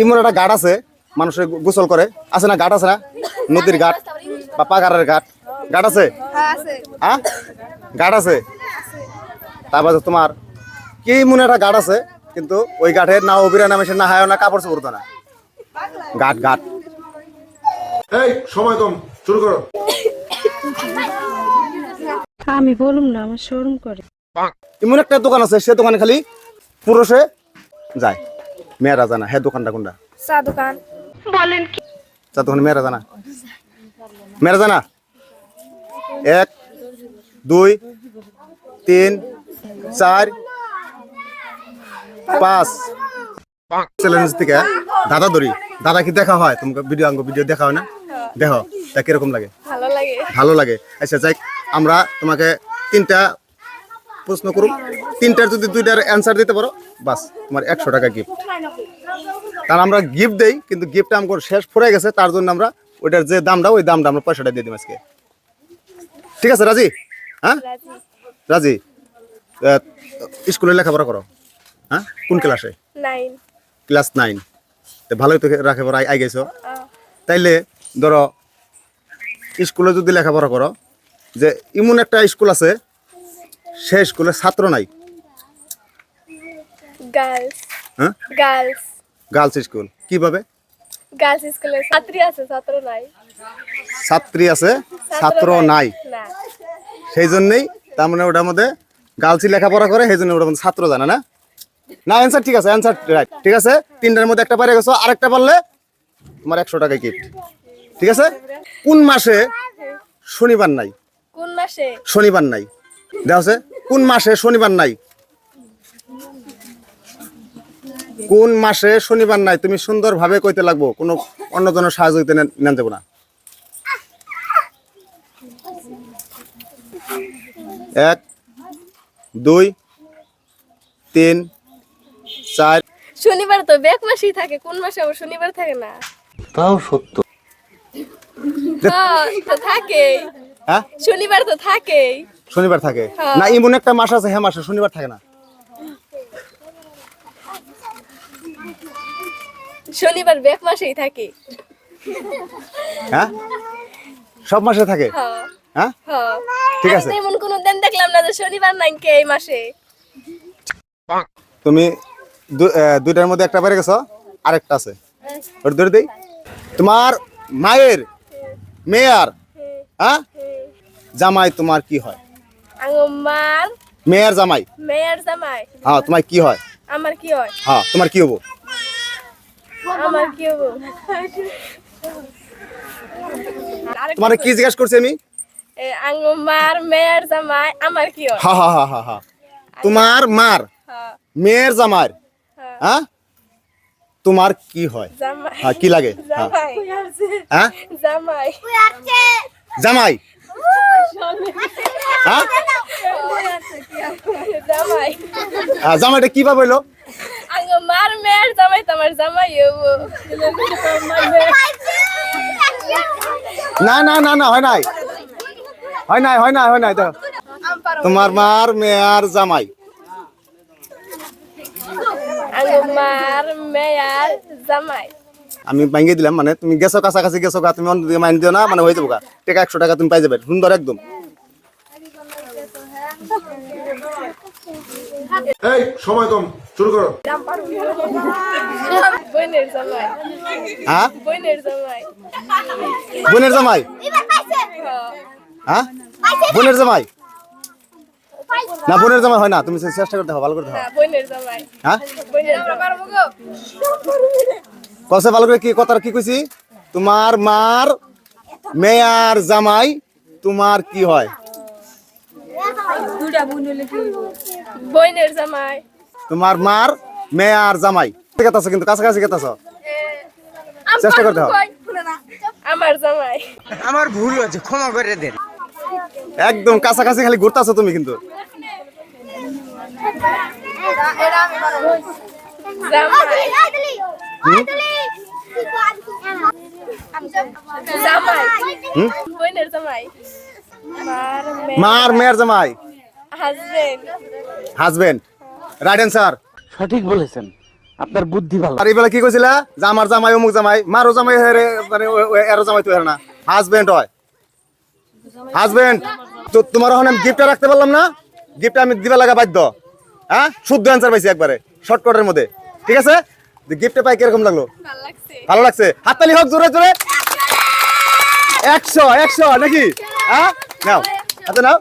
ইমন একটা ঘাট আছে, মানুষের গোসল করে, আছে না? ঘাট আছে না? নদীর ঘাট বা পাগারের ঘাট, ঘাট আছে? হ্যাঁ, ঘাট আছে। তারপর তোমার কি মনে একটা ঘাট আছে, কিন্তু ওই ঘাটের না অভিরা নামে সে না হয় না, কাপড় চোপড় না। ঘাট ঘাট। এই সময় কম, শুরু করো। আমি বলুম না, আমার শোরুম করে। এমন একটা দোকান আছে, সে দোকানে খালি পুরুষে যায়, মেয়েরা জানা। হ্যাঁ, দোকানটা কোনটা? চা দোকান। বলেন কি? চা দোকানে মেয়েরা জানা, মেয়েরা জানা। 1 2 3 4 5 চ্যালেঞ্জ থেকে দাদা ধরি। দাদা কি দেখা হয় তোমাকে? ভিডিও দেখা হয় না? দেখো, তা কিরকম লাগে? ভালো লাগে। ভালো লাগে। আচ্ছা যাই, আমরা তোমাকে 3টা প্রশ্ন করুন, 3টার যদি 2টার অ্যান্সার দিতে পারো, বাস তোমার 100 টাকা গিফট। কারণ আমরা গিফট দেই, কিন্তু গিফটটা আমার শেষ ফুরাই গেছে, তার জন্য আমরা ওইটার যে দামটা, ওই দামটা আমরা পয়সাটা দিয়ে দিই আজকে। ঠিক আছে, রাজি? হ্যাঁ, রাজি। স্কুলে লেখাপড়া করো? হ্যাঁ, কোন ক্লাসে? 9। ক্লাস 9। তো ভালোই তো লেখাপড়া আই গেছো। তাইলে ধরো স্কুলে যদি লেখাপড়া করো, যে এমন একটা স্কুল আছে, সেই স্কুলে ছাত্র নাই। গার্লস। হ্যাঁ, গার্লস। Girls school. কিভাবে? গার্লস স্কুলে ছাত্রী আছে, ছাত্র নাই। ছাত্রী আছে, ছাত্র নাই। না। সেই জন্যই তার মানে ওটার মধ্যে গার্লসই লেখাপড়া করে, সেই জন্য ওটার মধ্যে ছাত্র জানে না। না, অ্যান্সার ঠিক আছে, অ্যান্সার রাইট। ঠিক আছে, 3টার মধ্যে একটা পারে গেছো, আরেকটা পারলে তোমার 100 টাকা গিফট। ঠিক আছে। কোন মাসে শনিবার নাই? কোন মাসে? শনিবার নাই। দেখা আছে, কোন মাসে শনিবার নাই? কোন মাসে শনিবার নাই? তুমি সুন্দরভাবে কইতে লাগবো, কোনো অন্য জনের সাহায্য দিতে নেন যাবো না। 1 2 3 4। শনিবার তো বেক মাসেই থাকে, কোন মাসে আবার শনিবার থাকে না? তাও সত্য। হ্যাঁ, তো থাকে। হ্যাঁ, শনিবার তো থাকে। শনিবার থাকে হ্যাঁ। না? এমন একটা মাস আছে, হ্যাঁ, মাসে শনিবার থাকে না। শনিবার বেক মাসেই থাকে। হ্যাঁ, সব মাসে থাকে। হ্যাঁ। হ্যাঁ, হ্যাঁ। ঠিক আমি আছে। তো এমন কোনো দিন দেখলাম না যে শনিবার নাই কে এই মাসে। তুমি 2টার মধ্যে একটা পেরে গেছো, আরেকটা আছে, ওটা ধরে দেই। তোমার মায়ের মেয়ার, হ্যাঁ, জামাই তোমার কি হয়? আমার মেয়ার জামাই। মেয়ের জামাই। হ্যাঁ, তোমার কি হয়? আমার কি হয়? হ্যাঁ, তোমার কি হবো? আমার কি হবো? তোমার কি জিজ্ঞাসা করছি আমি? আমার মেয়ের জামাই আমার কি হয়? হ্যাঁ হ্যাঁ হ্যাঁ হ্যাঁ হ্যাঁ। তোমার মার হ্যাঁ। মেয়ের জামাই, হ্যাঁ। হ্যাঁ, তোমার কি হয়? জামাই। হ্যাঁ, কি লাগে? হ্যাঁ, জামাই। হ্যাঁ, জামাই। জামাই। হ্যাঁ, জামাই। জামাইটা কি ভাবে হইলো? আমার মেয়ের জামাই তো আমার জামাই হবো। না না না না, হয় নাই, হয় নাই, হয় নাই, হয় নাই। তো তোমার মার মেয়ার জামাই। আমার মেয়ের জামাই। আমি ভাঙিয়ে দিলাম, মানে তুমি গেছো, কাছাকাছি গেছো গা, তুমি অন্যদিকে মাইন দিও না, মানে হয়ে যাবো গা। টাকা 100 টাকা তুমি পাই যাবে, সুন্দর একদম। এই সময় কম, শুরু করো। বোনের জামাই। হ্যাঁ, বোনের জামাই। বোনের জামাই। হ্যাঁ, বোনের জামাই। না, বোনের জামাই হয় না, তুমি চেষ্টা করতে হবে, ভালো করতে হবে। হ্যাঁ, বোনের জামাই। হ্যাঁ, বোনের জামাই। কসে ভালো করে কি কথাটা কি কইছি? তোমার মার মেয়ার জামাই তোমার কি হয়? বোনের জামাই। তোমার মার মেয়ার জামাই। গেতাছো কিন্তু কাছাকাছি গেতাছো, চেষ্টা করতে হবে। আমার জামাই। আমার ভুল হয়েছে, ক্ষমা করে দেন। একদম কাছাকাছি, খালি ঘুরতাছো তুমি কিন্তু। জামাই। জামাই। বোনের জামাই। মার মেয়ার জামাই। হাজবেন্ড। হাজবেন্ড। Right answer. সঠিক বলেছেন। আপনার বুদ্ধি ভালো। আর এইবেলা কি কইছিলা যে আমার জামাই অমুক জামাই মারো জামাই হেরে মানে এরো জামাই তো হেরে না হাজবেন্ড হয় হাজবেন্ড তো তোমার ওখানে আমি গিফটটা রাখতে পারলাম না গিফটটা আমি দিবা লাগা বাধ্য হ্যাঁ শুদ্ধ অ্যান্সার পাইছি একবারে শর্টকাটের মধ্যে ঠিক আছে গিফটটা পাই কিরকম লাগলো ভালো লাগছে ভালো লাগছে হাততালি হোক জোরে জোরে 100 নাকি হ্যাঁ নাও হাতে নাও